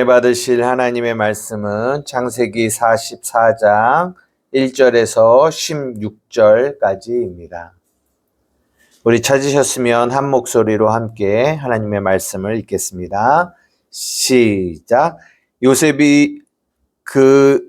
받으실 하나님의 말씀은 창세기 44장 1절에서 16절까지입니다. 우리 찾으셨으면 한 목소리로 함께 하나님의 말씀을 읽겠습니다. 시작. 요셉이 그의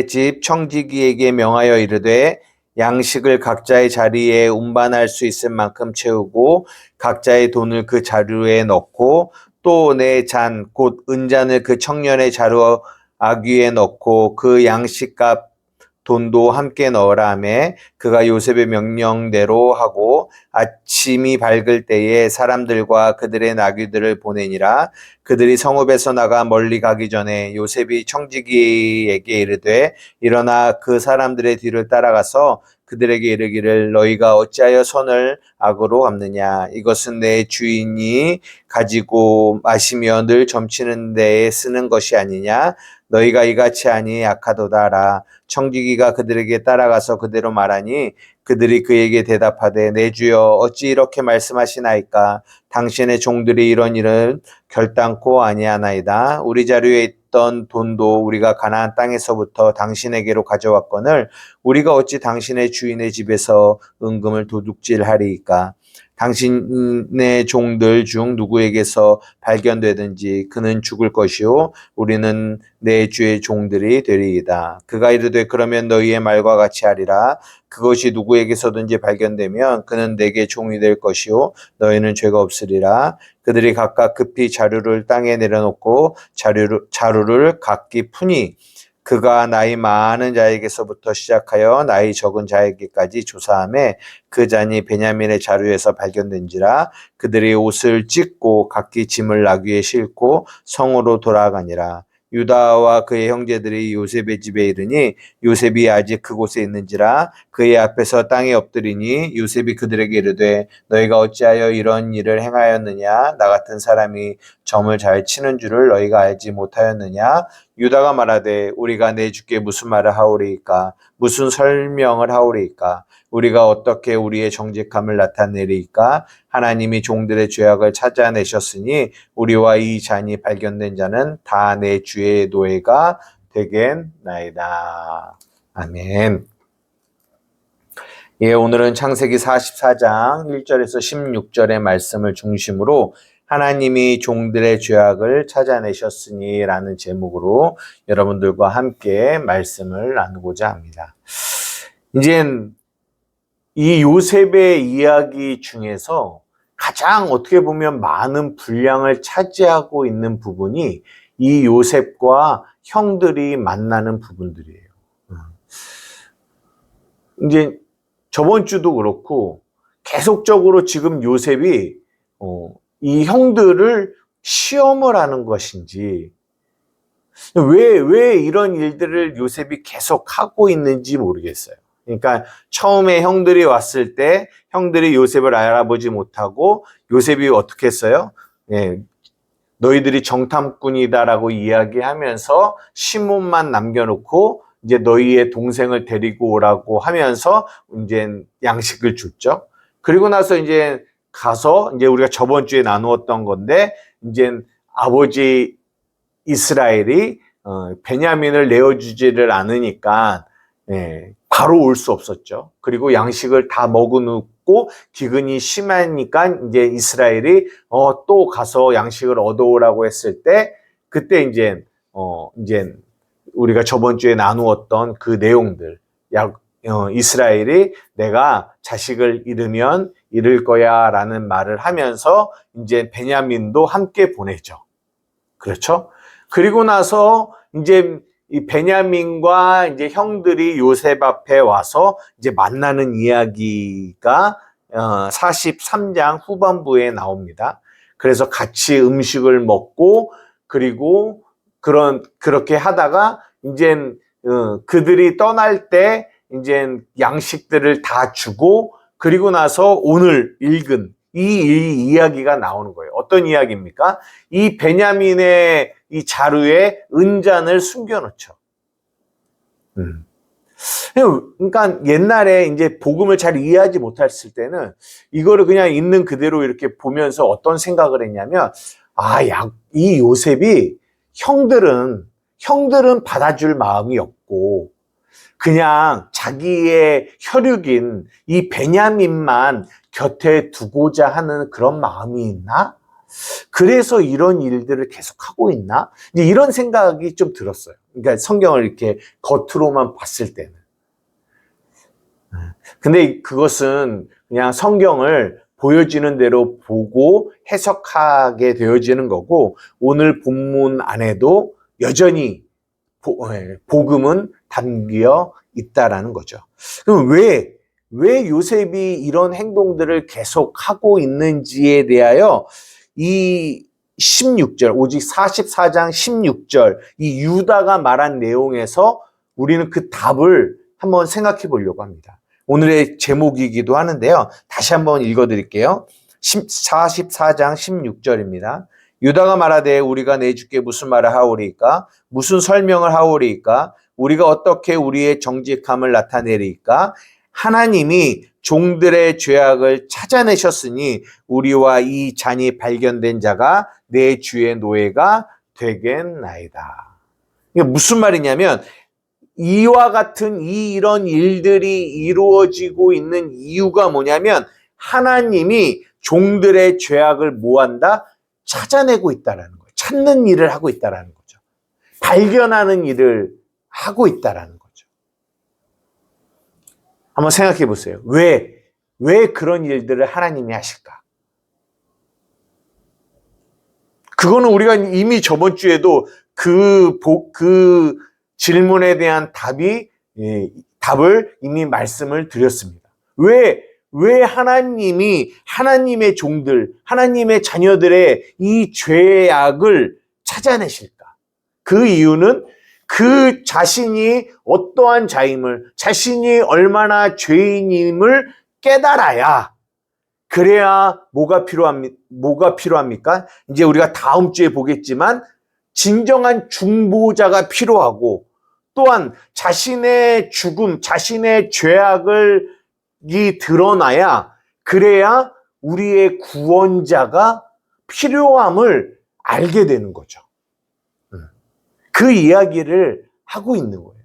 집 청지기에게 명하여 이르되 양식을 각자의 자리에 운반할 수 있을 만큼 채우고 각자의 돈을 그 자루에 넣고 또 내 잔 곧 은잔을 그 청년의 자루 아귀에 넣고 그 양식값 돈도 함께 넣으라 하매 그가 요셉의 명령대로 하고 아침이 밝을 때에 사람들과 그들의 나귀들을 보내니라. 그들이 성읍에서 나가 멀리 가기 전에 요셉이 청지기에게 이르되 일어나 그 사람들의 뒤를 따라가서 그들에게 이르기를 너희가 어찌하여 손을 악으로 갚느냐. 이것은 내 주인이 가지고 마시며 늘 점치는 데에 쓰는 것이 아니냐. 너희가 이같이 하니 악하도다라. 청지기가 그들에게 따라가서 그대로 말하니 그들이 그에게 대답하되 내 주여 어찌 이렇게 말씀하시나이까. 당신의 종들이 이런 일을 결단코 아니하나이다. 우리 자루에 있던 돈도 우리가 가나안 땅에서부터 당신에게로 가져왔거늘 우리가 어찌 당신의 주인의 집에서 은금을 도둑질하리이까. 당신의 종들 중 누구에게서 발견되든지 그는 죽을 것이요 우리는 내 주의 종들이 되리이다. 그가 이르되 그러면 너희의 말과 같이 하리라. 그것이 누구에게서든지 발견되면 그는 내게 종이 될 것이요 너희는 죄가 없으리라. 그들이 각각 급히 자루를 땅에 내려놓고 자루를 각기 푸니 그가 나이 많은 자에게서부터 시작하여 나이 적은 자에게까지 조사하매 그 잔이 베냐민의 자루에서 발견된지라. 그들이 옷을 찢고 각기 짐을 나귀에 싣고 성으로 돌아가니라. 유다와 그의 형제들이 요셉의 집에 이르니 요셉이 아직 그곳에 있는지라. 그의 앞에서 땅에 엎드리니 요셉이 그들에게 이르되 너희가 어찌하여 이런 일을 행하였느냐. 나 같은 사람이 점을 잘 치는 줄을 너희가 알지 못하였느냐. 유다가 말하되 우리가 내 주께 무슨 말을 하오리이까. 무슨 설명을 하오리이까. 우리가 어떻게 우리의 정직함을 나타내리이까. 하나님이 종들의 죄악을 찾아내셨으니 우리와 이 잔이 발견된 자는 다 내 주의 노예가 되겠나이다. 아멘. 예, 오늘은 창세기 44장 1절에서 16절의 말씀을 중심으로 하나님이 종들의 죄악을 찾아내셨으니 라는 제목으로 여러분들과 함께 말씀을 나누고자 합니다. 이젠 이 요셉의 이야기 중에서 가장 어떻게 보면 많은 분량을 차지하고 있는 부분이 이 요셉과 형들이 만나는 부분들이에요. 이제 저번 주도 그렇고 계속적으로 지금 요셉이 이 형들을 시험을 하는 것인지 왜 이런 일들을 요셉이 계속 하고 있는지 모르겠어요. 그러니까 처음에 형들이 왔을 때 형들이 요셉을 알아보지 못하고 요셉이 어떻게 했어요? 예, 너희들이 정탐꾼이다라고 이야기하면서 신문만 남겨놓고 이제 너희의 동생을 데리고 오라고 하면서 이제 양식을 줬죠. 그리고 나서 이제 가서 이제 우리가 저번 주에 나누었던 건데 이제 아버지 이스라엘이 베냐민을 내어주지를 않으니까 바로 올 수 없었죠. 그리고 양식을 다 먹어놓고 기근이 심하니까 이제 이스라엘이 또 가서 양식을 얻어오라고 했을 때 그때 이제 우리가 저번 주에 나누었던 그 내용들 이스라엘이 내가 자식을 잃으면 잃을 거야 라는 말을 하면서 이제 베냐민도 함께 보내죠. 그렇죠? 그리고 나서 이제 이 베냐민과 이제 형들이 요셉 앞에 와서 이제 만나는 이야기가 43장 후반부에 나옵니다. 그래서 같이 음식을 먹고 그리고 그렇게 하다가 이제 그들이 떠날 때 이제 양식들을 다 주고 그리고 나서 오늘 읽은 이 이야기가 나오는 거예요. 어떤 이야기입니까? 이 베냐민의 이 자루에 은잔을 숨겨놓죠. 그러니까 옛날에 이제 복음을 잘 이해하지 못했을 때는 이거를 그냥 있는 그대로 이렇게 보면서 어떤 생각을 했냐면 이 요셉이 형들은 받아줄 마음이 없고, 그냥 자기의 혈육인 이 베냐민만 곁에 두고자 하는 그런 마음이 있나? 그래서 이런 일들을 계속하고 있나? 이제 이런 생각이 좀 들었어요. 그러니까 성경을 이렇게 겉으로만 봤을 때는. 근데 그것은 그냥 성경을 보여지는 대로 보고 해석하게 되어지는 거고, 오늘 본문 안에도 여전히 복음은 담겨 있다라는 거죠. 그럼 왜 요셉이 이런 행동들을 계속하고 있는지에 대하여 이 16절, 오직 44장 16절, 이 유다가 말한 내용에서 우리는 그 답을 한번 생각해 보려고 합니다. 오늘의 제목이기도 하는데요. 다시 한번 읽어드릴게요. 44장 16절입니다. 유다가 말하되 우리가 내 주께 무슨 말을 하오리이까? 무슨 설명을 하오리이까? 우리가 어떻게 우리의 정직함을 나타내리이까? 하나님이 종들의 죄악을 찾아내셨으니 우리와 이 잔이 발견된 자가 내 주의 노예가 되겠나이다. 이게 무슨 말이냐면 이와 같은 이런 일들이 이루어지고 있는 이유가 뭐냐면 하나님이 종들의 죄악을 뭐한다? 찾아내고 있다라는 거예요. 찾는 일을 하고 있다라는 거죠. 발견하는 일을 하고 있다라는 거죠. 한번 생각해 보세요. 왜 그런 일들을 하나님이 하실까? 그거는 우리가 이미 저번 주에도 그 질문에 대한 답을 이미 말씀을 드렸습니다. 왜 하나님이 하나님의 종들, 하나님의 자녀들의 이 죄악을 찾아내실까? 그 이유는 그 자신이 어떠한 자임을, 자신이 얼마나 죄인임을 깨달아야, 그래야 뭐가 필요합니까? 이제 우리가 다음 주에 보겠지만 진정한 중보자가 필요하고, 또한 자신의 죽음, 자신의 죄악을 드러나야, 그래야 우리의 구원자가 필요함을 알게 되는 거죠. 그 이야기를 하고 있는 거예요.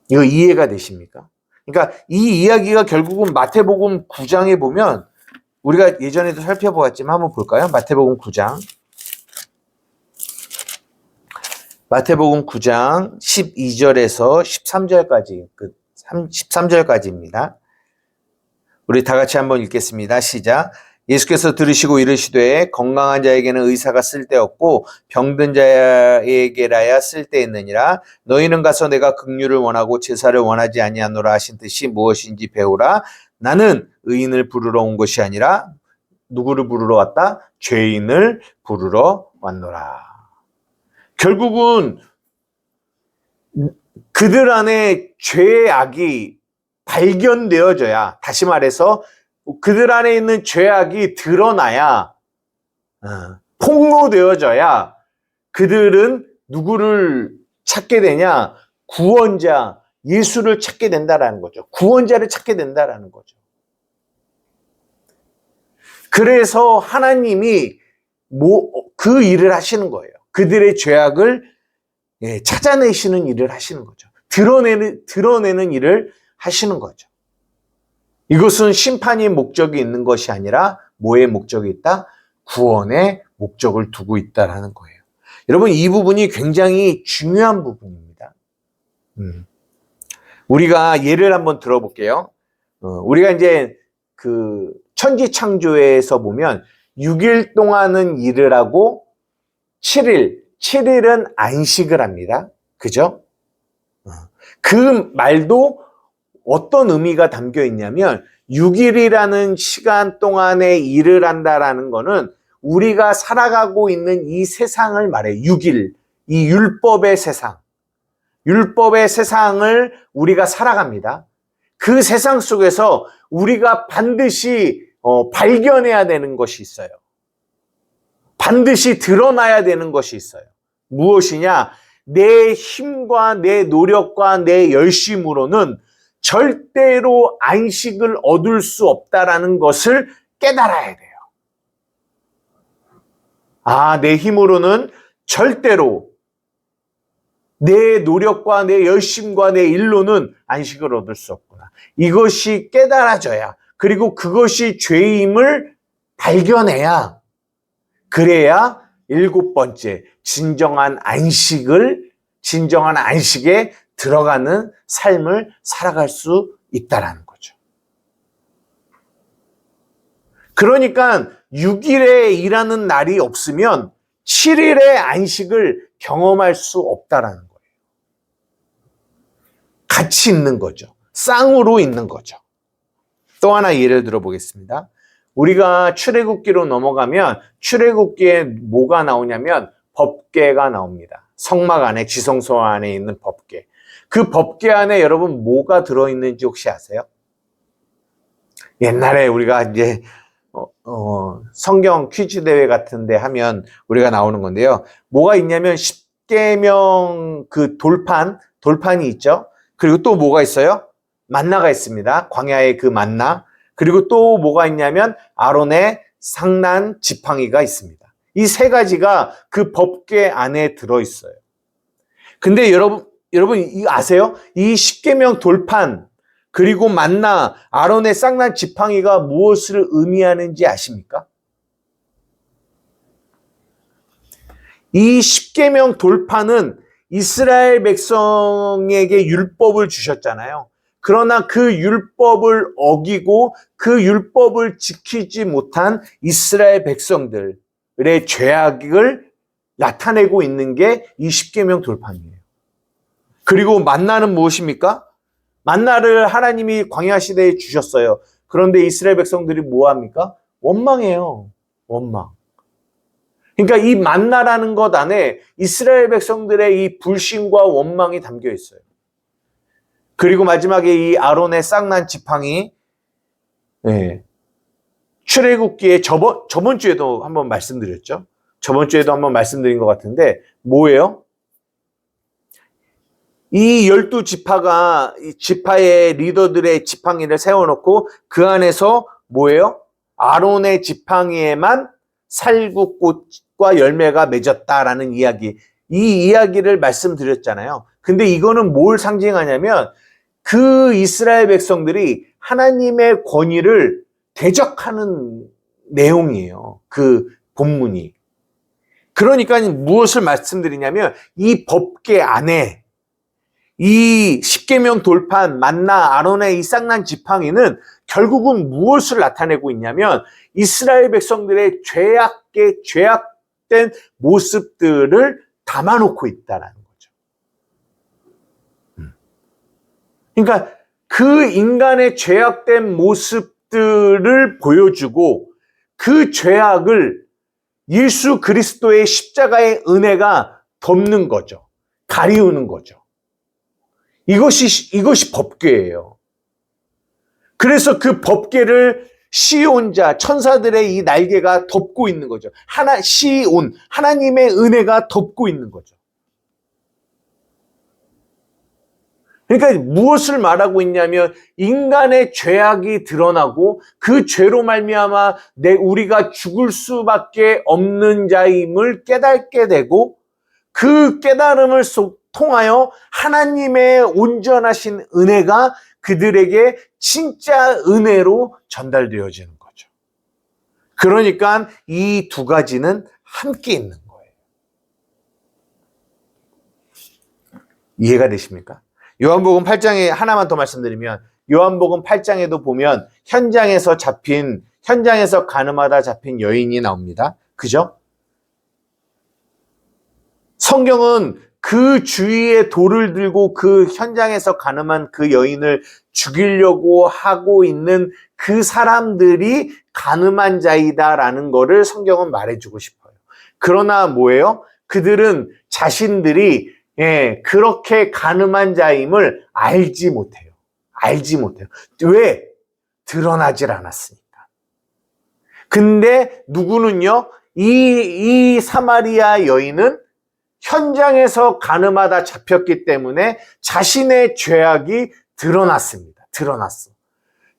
이거 이해가 되십니까? 그러니까 이 이야기가 결국은 마태복음 9장에 보면, 우리가 예전에도 살펴보았지만 한번 볼까요? 마태복음 9장 12절에서 13절까지, 13절까지입니다. 우리 다 같이 한번 읽겠습니다. 시작. 예수께서 들으시고 이르시되 건강한 자에게는 의사가 쓸데없고 병든 자에게라야 쓸데있느니라. 너희는 가서 내가 긍휼을 원하고 제사를 원하지 아니하노라 하신 뜻이 무엇인지 배우라. 나는 의인을 부르러 온 것이 아니라 누구를 부르러 왔다? 죄인을 부르러 왔노라. 결국은 그들 안에 죄악이 발견되어져야, 다시 말해서 그들 안에 있는 죄악이 드러나야, 폭로되어져야 그들은 누구를 찾게 되냐? 구원자, 예수를 찾게 된다라는 거죠. 구원자를 찾게 된다라는 거죠. 그래서 하나님이 그 일을 하시는 거예요. 그들의 죄악을 찾아내시는 일을 하시는 거죠. 드러내는 일을 하시는 거죠. 이것은 심판의 목적이 있는 것이 아니라 뭐의 목적이 있다? 구원의 목적을 두고 있다라는 거예요. 여러분, 이 부분이 굉장히 중요한 부분입니다. 우리가 예를 한번 들어볼게요. 우리가 이제 그 천지창조에서 보면 6일 동안은 일을 하고 7일은 안식을 합니다. 그죠? 그 말도 어떤 의미가 담겨 있냐면 6일이라는 시간 동안에 일을 한다라는 거는 우리가 살아가고 있는 이 세상을 말해요. 6일, 이 율법의 세상을 우리가 살아갑니다. 그 세상 속에서 우리가 반드시 발견해야 되는 것이 있어요. 반드시 드러나야 되는 것이 있어요. 무엇이냐? 내 힘과 내 노력과 내 열심으로는 절대로 안식을 얻을 수 없다라는 것을 깨달아야 돼요. 내 힘으로는 절대로 내 노력과 내 열심과 내 일로는 안식을 얻을 수 없구나. 이것이 깨달아져야, 그리고 그것이 죄임을 발견해야, 그래야 7번째 진정한 안식에 들어가는 삶을 살아갈 수 있다라는 거죠. 그러니까 6일에 일하는 날이 없으면 7일의 안식을 경험할 수 없다라는 거예요. 같이 있는 거죠. 쌍으로 있는 거죠. 또 하나 예를 들어 보겠습니다. 우리가 출애굽기로 넘어가면 출애굽기에 뭐가 나오냐면 법궤가 나옵니다. 성막 안에, 지성소 안에 있는 법궤. 그 법궤 안에 여러분 뭐가 들어있는지 혹시 아세요? 옛날에 우리가 이제 성경 퀴즈 대회 같은 데 하면 우리가 나오는 건데요. 뭐가 있냐면 10계명 그 돌판이 있죠. 그리고 또 뭐가 있어요? 만나가 있습니다. 광야의 그 만나. 그리고 또 뭐가 있냐면 아론의 상난 지팡이가 있습니다. 이 세 가지가 그 법궤 안에 들어있어요. 근데 여러분 이거 아세요? 이 10계명 돌판, 그리고 만나, 아론의 쌍난 지팡이가 무엇을 의미하는지 아십니까? 이 10계명 돌판은 이스라엘 백성에게 율법을 주셨잖아요. 그러나 그 율법을 어기고 그 율법을 지키지 못한 이스라엘 백성들의 죄악을 나타내고 있는 게 이 10계명 돌판이에요. 그리고 만나는 무엇입니까? 만나를 하나님이 광야 시대에 주셨어요. 그런데 이스라엘 백성들이 뭐 합니까? 원망해요. 원망. 그러니까 이 만나라는 것 안에 이스라엘 백성들의 이 불신과 원망이 담겨 있어요. 그리고 마지막에 이 아론의 쌍난 지팡이, 출애굽기에 저번 주에도 한번 말씀드렸죠. 저번 주에도 한번 말씀드린 것 같은데 뭐예요? 이 12지파가 이 지파의 리더들의 지팡이를 세워놓고 그 안에서 뭐예요? 아론의 지팡이에만 살구꽃과 열매가 맺었다라는 이야기. 이 이야기를 말씀드렸잖아요. 근데 이거는 뭘 상징하냐면 그 이스라엘 백성들이 하나님의 권위를 대적하는 내용이에요. 그 본문이. 그러니까 무엇을 말씀드리냐면 이 법궤 안에 이 10계명 돌판, 만나, 아론의 이 쌍난 지팡이는 결국은 무엇을 나타내고 있냐면 이스라엘 백성들의 죄악된 모습들을 담아놓고 있다는 거죠. 그러니까 그 인간의 죄악된 모습들을 보여주고 그 죄악을 예수 그리스도의 십자가의 은혜가 덮는 거죠. 가리우는 거죠. 이것이 법궤예요. 그래서 그 법궤를 시온자, 천사들의 이 날개가 덮고 있는 거죠. 하나님의 은혜가 덮고 있는 거죠. 그러니까 무엇을 말하고 있냐면 인간의 죄악이 드러나고 그 죄로 말미암아 우리가 죽을 수밖에 없는 자임을 깨닫게 되고 그 깨달음을 통하여 하나님의 온전하신 은혜가 그들에게 진짜 은혜로 전달되어지는 거죠. 그러니까 이 두 가지는 함께 있는 거예요. 이해가 되십니까? 요한복음 8장에 하나만 더 말씀드리면 요한복음 8장에도 보면 현장에서 가늠하다 잡힌 여인이 나옵니다. 그죠? 성경은 그 주위에 돌을 들고 그 현장에서 가늠한 그 여인을 죽이려고 하고 있는 그 사람들이 가늠한 자이다라는 거를 성경은 말해주고 싶어요. 그러나 뭐예요? 그들은 자신들이 그렇게 가늠한 자임을 알지 못해요. 왜? 드러나질 않았으니까. 근데 누구는요? 이 사마리아 여인은 현장에서 가늠하다 잡혔기 때문에 자신의 죄악이 드러났습니다.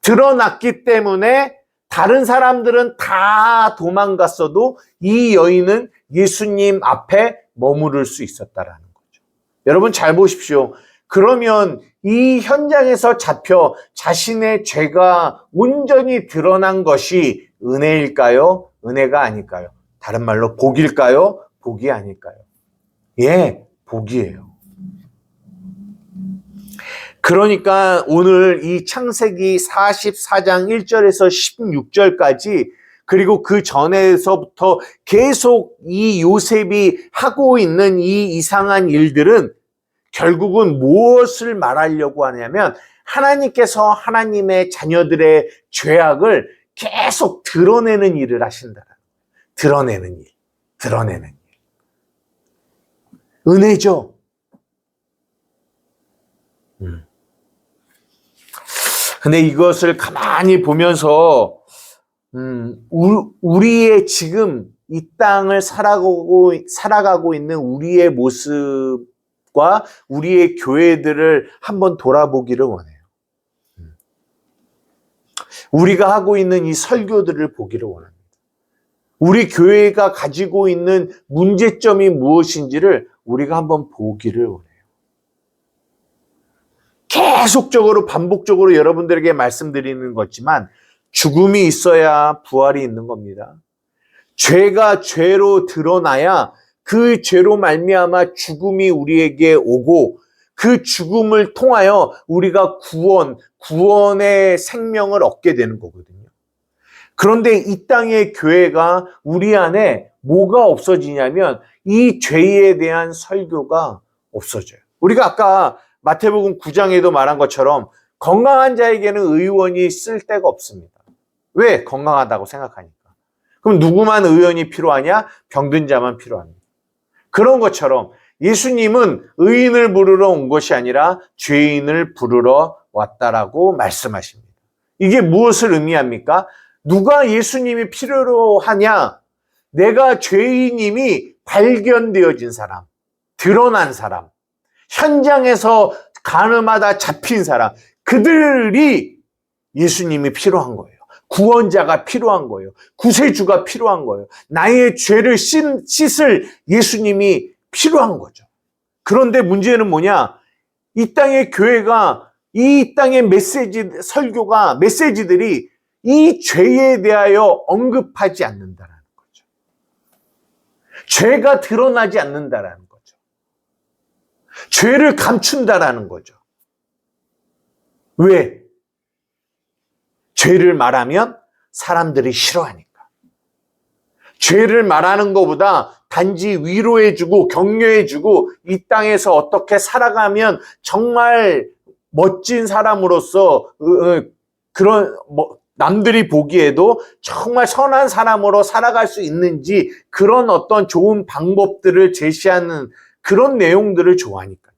드러났기 때문에 다른 사람들은 다 도망갔어도 이 여인은 예수님 앞에 머무를 수 있었다라는 거죠. 여러분 잘 보십시오. 그러면 이 현장에서 잡혀 자신의 죄가 온전히 드러난 것이 은혜일까요? 은혜가 아닐까요? 다른 말로 복일까요? 복이 아닐까요? 예, 복이에요. 그러니까 오늘 이 창세기 44장 1절에서 16절까지 그리고 그 전에서부터 계속 이 요셉이 하고 있는 이 이상한 일들은 결국은 무엇을 말하려고 하냐면 하나님께서 하나님의 자녀들의 죄악을 계속 드러내는 일을 하신다. 드러내는 일. 은혜죠. 근데 이것을 가만히 보면서 우리의 지금 이 땅을 살아가고 있는 우리의 모습과 우리의 교회들을 한번 돌아보기를 원해요. 우리가 하고 있는 이 설교들을 보기를 원합니다. 우리 교회가 가지고 있는 문제점이 무엇인지를 우리가 한번 보기를 원해요. 계속적으로 반복적으로 여러분들에게 말씀드리는 거지만 죽음이 있어야 부활이 있는 겁니다. 죄가 죄로 드러나야 그 죄로 말미암아 죽음이 우리에게 오고 그 죽음을 통하여 우리가 구원의 생명을 얻게 되는 거거든요. 그런데 이 땅의 교회가 우리 안에 뭐가 없어지냐면 이 죄에 대한 설교가 없어져요. 우리가 아까 마태복음 9장에도 말한 것처럼 건강한 자에게는 의원이 쓸 데가 없습니다. 왜? 건강하다고 생각하니까. 그럼 누구만 의원이 필요하냐? 병든 자만 필요합니다. 그런 것처럼 예수님은 의인을 부르러 온 것이 아니라 죄인을 부르러 왔다라고 말씀하십니다. 이게 무엇을 의미합니까? 누가 예수님이 필요로 하냐? 내가 죄인임이 발견되어진 사람, 드러난 사람, 현장에서 가늠하다 잡힌 사람, 그들이 예수님이 필요한 거예요. 구원자가 필요한 거예요. 구세주가 필요한 거예요. 나의 죄를 씻을 예수님이 필요한 거죠. 그런데 문제는 뭐냐? 이 땅의 교회가, 이 땅의 메시지들이 이 죄에 대하여 언급하지 않는다는 거죠. 죄가 드러나지 않는다라는 거죠. 죄를 감춘다라는 거죠. 왜? 죄를 말하면 사람들이 싫어하니까. 죄를 말하는 것보다 단지 위로해주고 격려해주고 이 땅에서 어떻게 살아가면 정말 멋진 사람으로서 남들이 보기에도 정말 선한 사람으로 살아갈 수 있는지 그런 어떤 좋은 방법들을 제시하는 그런 내용들을 좋아하니까.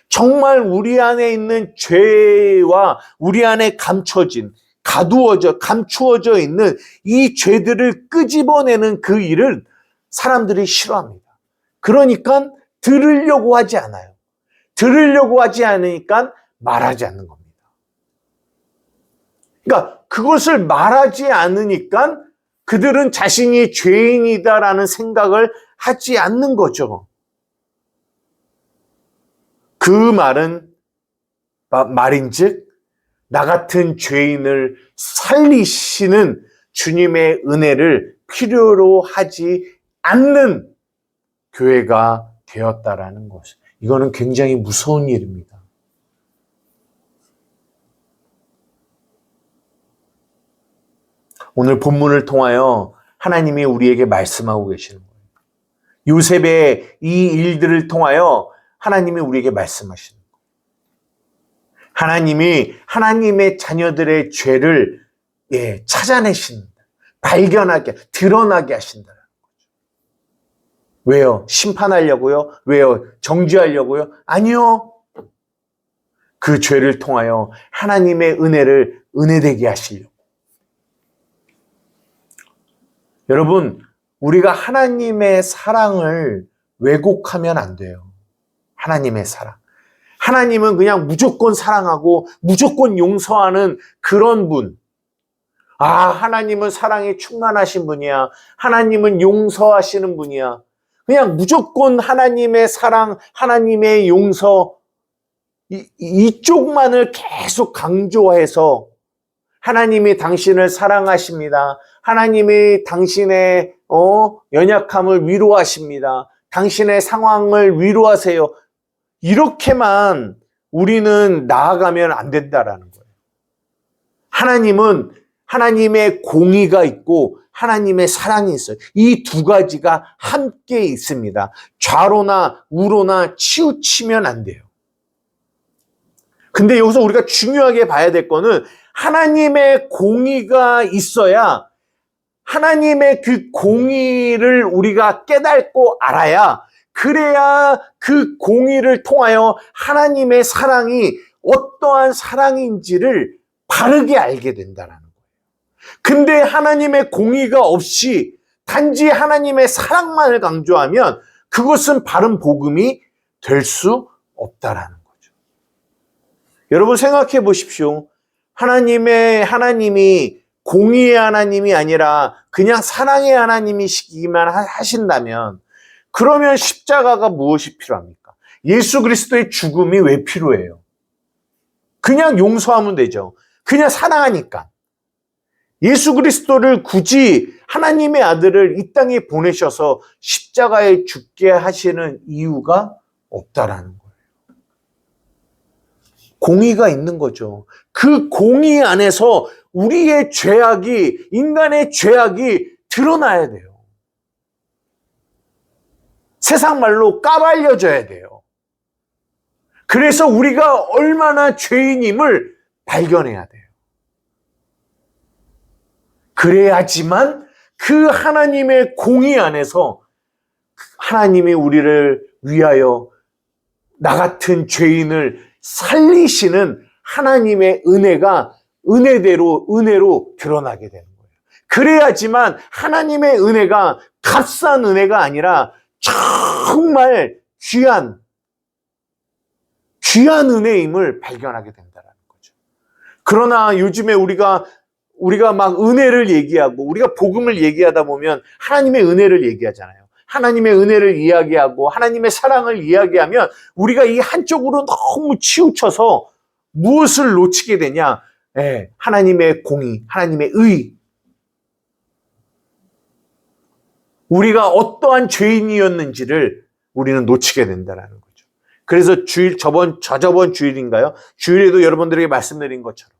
정말 우리 안에 있는 죄와 우리 안에 감추어져 있는 이 죄들을 끄집어내는 그 일을 사람들이 싫어합니다. 그러니까 들으려고 하지 않아요. 들으려고 하지 않으니까 말하지 않는 겁니다. 그러니까 그것을 말하지 않으니까 그들은 자신이 죄인이다라는 생각을 하지 않는 거죠. 그 말인즉 나 같은 죄인을 살리시는 주님의 은혜를 필요로 하지 않는 교회가 되었다라는 것. 이거는 굉장히 무서운 일입니다. 오늘 본문을 통하여 하나님이 우리에게 말씀하고 계시는 거예요. 요셉의 이 일들을 통하여 하나님이 우리에게 말씀하시는 거예요. 하나님이 하나님의 자녀들의 죄를 찾아내신다. 발견하게, 드러나게 하신다는 거죠. 왜요? 심판하려고요? 왜요? 정죄하려고요? 아니요. 그 죄를 통하여 하나님의 은혜를 은혜되게 하시려고. 여러분, 우리가 하나님의 사랑을 왜곡하면 안 돼요. 하나님의 사랑. 하나님은 그냥 무조건 사랑하고 무조건 용서하는 그런 분. 하나님은 사랑이 충만하신 분이야. 하나님은 용서하시는 분이야. 그냥 무조건 하나님의 사랑, 하나님의 용서, 이쪽만을 계속 강조해서 하나님이 당신을 사랑하십니다. 하나님이 당신의 연약함을 위로하십니다. 당신의 상황을 위로하세요. 이렇게만 우리는 나아가면 안 된다라는 거예요. 하나님은 하나님의 공의가 있고 하나님의 사랑이 있어요. 이 두 가지가 함께 있습니다. 좌로나 우로나 치우치면 안 돼요. 근데 여기서 우리가 중요하게 봐야 될 거는 하나님의 공의가 있어야 하나님의 그 공의를 우리가 깨닫고 알아야 그래야 그 공의를 통하여 하나님의 사랑이 어떠한 사랑인지를 바르게 알게 된다는 거예요. 근데 하나님의 공의가 없이 단지 하나님의 사랑만을 강조하면 그것은 바른 복음이 될 수 없다라는 거죠. 여러분 생각해 보십시오. 하나님이 공의의 하나님이 아니라 그냥 사랑의 하나님이시기만 하신다면 그러면 십자가가 무엇이 필요합니까? 예수 그리스도의 죽음이 왜 필요해요? 그냥 용서하면 되죠. 그냥 사랑하니까. 예수 그리스도를 굳이 하나님의 아들을 이 땅에 보내셔서 십자가에 죽게 하시는 이유가 없다라는 거예요. 공의가 있는 거죠. 그 공의 안에서 우리의 죄악이, 인간의 죄악이 드러나야 돼요. 세상 말로 까발려져야 돼요. 그래서 우리가 얼마나 죄인임을 발견해야 돼요. 그래야지만 그 하나님의 공의 안에서 하나님이 우리를 위하여 나 같은 죄인을 살리시는 하나님의 은혜가 은혜로 드러나게 되는 거예요. 그래야지만 하나님의 은혜가 값싼 은혜가 아니라 정말 귀한 은혜임을 발견하게 된다는 거죠. 그러나 요즘에 우리가 막 은혜를 얘기하고 우리가 복음을 얘기하다 보면 하나님의 은혜를 얘기하잖아요. 하나님의 은혜를 이야기하고 하나님의 사랑을 이야기하면 우리가 이 한쪽으로 너무 치우쳐서 무엇을 놓치게 되냐? 하나님의 공의, 하나님의 의. 우리가 어떠한 죄인이었는지를 우리는 놓치게 된다는 거죠. 그래서 저저번 주일인가요? 주일에도 여러분들에게 말씀드린 것처럼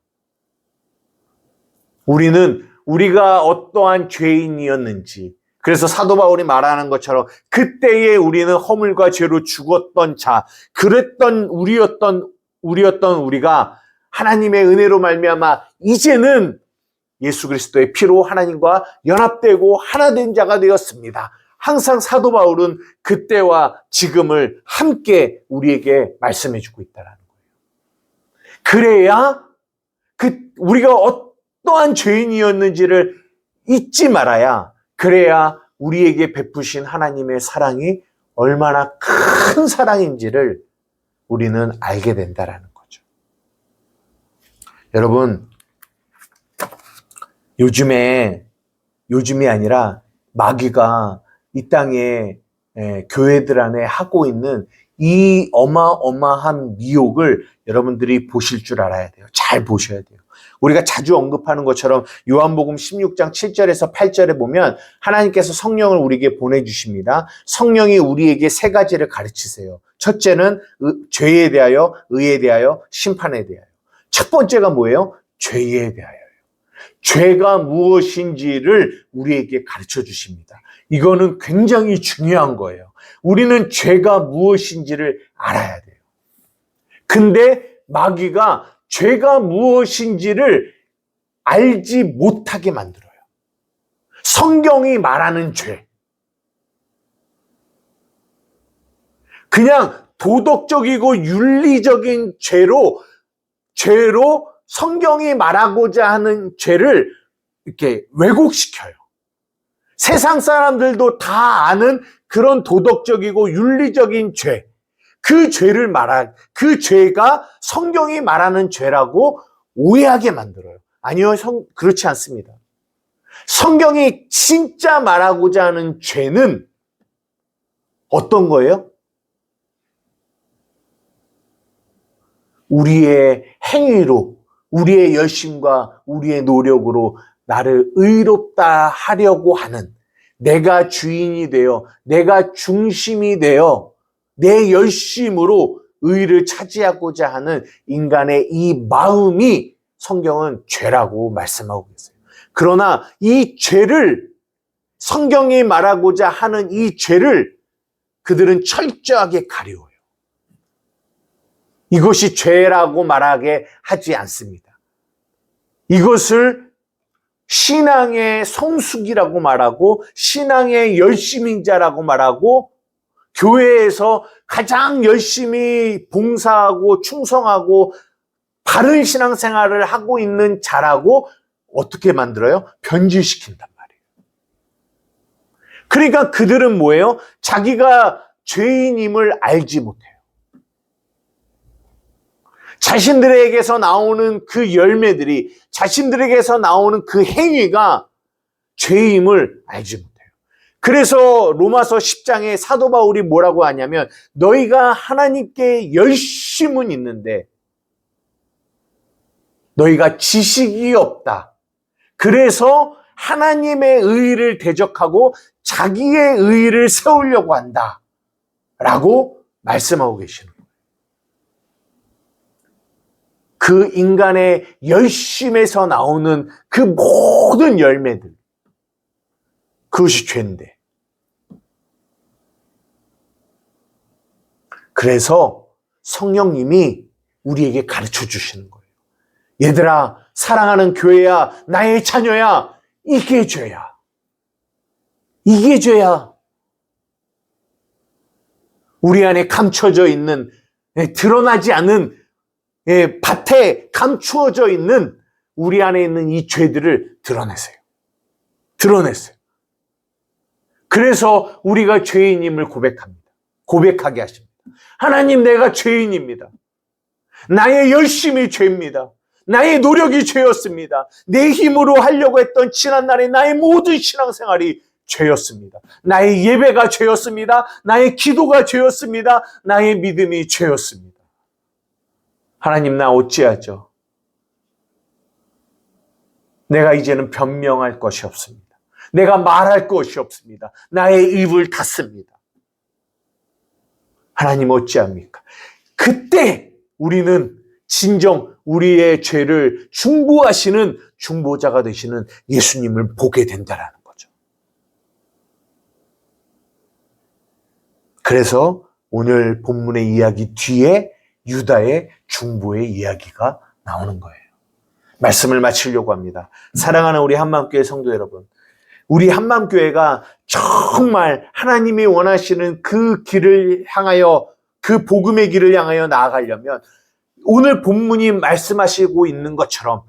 우리가 어떠한 죄인이었는지, 그래서 사도 바울이 말하는 것처럼 그때에 우리는 허물과 죄로 죽었던 자, 그랬던 우리였던 우리가 하나님의 은혜로 말미암아 이제는 예수 그리스도의 피로 하나님과 연합되고 하나 된 자가 되었습니다. 항상 사도 바울은 그때와 지금을 함께 우리에게 말씀해 주고 있다는 거예요. 그래야 우리가 어떠한 죄인이었는지를 잊지 말아야, 그래야 우리에게 베푸신 하나님의 사랑이 얼마나 큰 사랑인지를 우리는 알게 된다는 거죠. 여러분, 요즘이 아니라 마귀가 이 땅에 교회들 안에 하고 있는 이 어마어마한 미혹을 여러분들이 보실 줄 알아야 돼요. 잘 보셔야 돼요. 우리가 자주 언급하는 것처럼 요한복음 16장 7절에서 8절에 보면 하나님께서 성령을 우리에게 보내주십니다. 성령이 우리에게 세 가지를 가르치세요. 첫째는 죄에 대하여, 의에 대하여, 심판에 대하여. 첫 번째가 뭐예요? 죄에 대하여요. 죄가 무엇인지를 우리에게 가르쳐 주십니다. 이거는 굉장히 중요한 거예요. 우리는 죄가 무엇인지를 알아야 돼요. 근데 마귀가 죄가 무엇인지를 알지 못하게 만들어요. 성경이 말하는 죄. 그냥 도덕적이고 윤리적인 죄로 성경이 말하고자 하는 죄를 이렇게 왜곡시켜요. 세상 사람들도 다 아는 그런 도덕적이고 윤리적인 죄, 그 죄가 성경이 말하는 죄라고 오해하게 만들어요. 아니요, 그렇지 않습니다. 성경이 진짜 말하고자 하는 죄는 어떤 거예요? 우리의 행위로, 우리의 열심과 우리의 노력으로 나를 의롭다 하려고 하는, 내가 주인이 되어, 내가 중심이 되어 내 열심으로 의를 차지하고자 하는 인간의 이 마음이 성경은 죄라고 말씀하고 계세요. 그러나 이 죄를, 성경이 말하고자 하는 이 죄를 그들은 철저하게 가려워요. 이것이 죄라고 말하게 하지 않습니다. 이것을 신앙의 성숙이라고 말하고, 신앙의 열심인자라고 말하고, 교회에서 가장 열심히 봉사하고 충성하고 바른 신앙생활을 하고 있는 자라고 어떻게 만들어요? 변질시킨단 말이에요. 그러니까 그들은 뭐예요? 자기가 죄인임을 알지 못해요. 자신들에게서 나오는 그 열매들이, 자신들에게서 나오는 그 행위가 죄임을 알지 못해요. 그래서 로마서 10장에 사도 바울이 뭐라고 하냐면, 너희가 하나님께 열심은 있는데 너희가 지식이 없다. 그래서 하나님의 의를 대적하고 자기의 의를 세우려고 한다. 라고 말씀하고 계시는 거예요. 그 인간의 열심에서 나오는 그 모든 열매들, 그것이 죄인데. 그래서 성령님이 우리에게 가르쳐 주시는 거예요. 얘들아, 사랑하는 교회야, 나의 자녀야, 이게 죄야. 이게 죄야. 우리 안에 감춰져 있는, 드러나지 않은, 밭에 감추어져 있는 우리 안에 있는 이 죄들을 드러내세요. 드러내세요. 그래서 우리가 죄인임을 고백합니다. 고백하게 하십니다. 하나님, 내가 죄인입니다. 나의 열심이 죄입니다. 나의 노력이 죄였습니다. 내 힘으로 하려고 했던 지난날의 나의 모든 신앙생활이 죄였습니다. 나의 예배가 죄였습니다. 나의 기도가 죄였습니다. 나의 믿음이 죄였습니다. 하나님, 나 어찌하죠? 내가 이제는 변명할 것이 없습니다. 내가 말할 것이 없습니다. 나의 입을 닫습니다. 하나님 어찌합니까? 그때 우리는 진정 우리의 죄를 중보하시는 중보자가 되시는 예수님을 보게 된다는 거죠. 그래서 오늘 본문의 이야기 뒤에 유다의 중보의 이야기가 나오는 거예요. 말씀을 마치려고 합니다. 사랑하는 우리 한마음교회 성도 여러분, 우리 한마음교회가 정말 하나님이 원하시는 그 길을 향하여, 그 복음의 길을 향하여 나아가려면 오늘 본문이 말씀하시고 있는 것처럼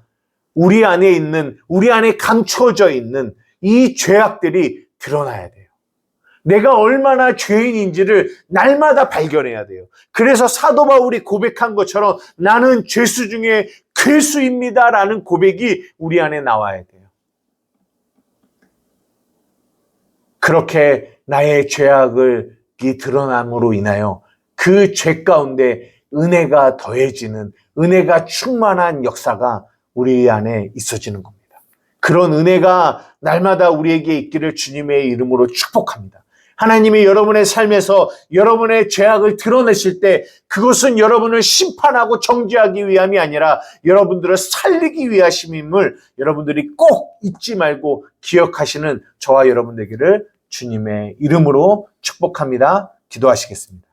우리 안에 감추어져 있는 이 죄악들이 드러나야 돼요. 내가 얼마나 죄인인지를 날마다 발견해야 돼요. 그래서 사도 바울이 고백한 것처럼 나는 죄수 중에 괴수입니다라는 고백이 우리 안에 나와야 돼요. 그렇게 나의 죄악이 드러남으로 인하여 그 죄 가운데 은혜가 더해지는, 은혜가 충만한 역사가 우리 안에 있어지는 겁니다. 그런 은혜가 날마다 우리에게 있기를 주님의 이름으로 축복합니다. 하나님이 여러분의 삶에서 여러분의 죄악을 드러내실 때 그것은 여러분을 심판하고 정죄하기 위함이 아니라 여러분들을 살리기 위하심임을 여러분들이 꼭 잊지 말고 기억하시는 저와 여러분 되기를 주님의 이름으로 축복합니다. 기도하시겠습니다.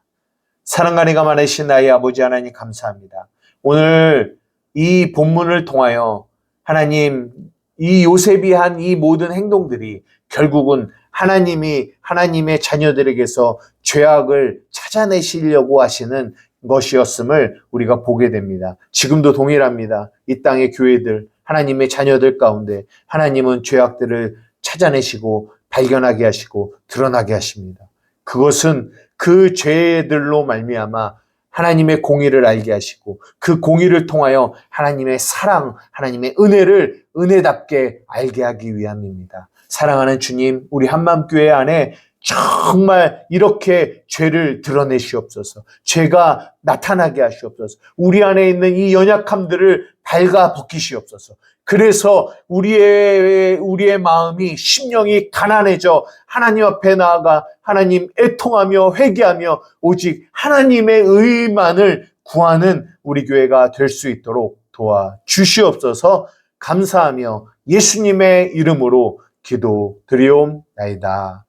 사랑과 은혜가 많으신 나의 아버지 하나님, 감사합니다. 오늘 이 본문을 통하여 하나님, 이 요셉이 한 이 모든 행동들이 결국은 하나님이 하나님의 자녀들에게서 죄악을 찾아내시려고 하시는 것이었음을 우리가 보게 됩니다. 지금도 동일합니다. 이 땅의 교회들, 하나님의 자녀들 가운데 하나님은 죄악들을 찾아내시고 발견하게 하시고 드러나게 하십니다. 그것은 그 죄들로 말미암아 하나님의 공의를 알게 하시고 그 공의를 통하여 하나님의 사랑, 하나님의 은혜를 은혜답게 알게 하기 위함입니다. 사랑하는 주님, 우리 한마음교회 안에 정말 이렇게 죄를 드러내시옵소서. 죄가 나타나게 하시옵소서. 우리 안에 있는 이 연약함들을 발가 벗기시옵소서. 그래서 우리의 마음이, 심령이 가난해져 하나님 앞에 나아가 하나님 애통하며 회개하며 오직 하나님의 의만을 구하는 우리 교회가 될 수 있도록 도와주시옵소서. 감사하며 예수님의 이름으로 기도드리옵나이다.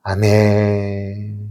아멘.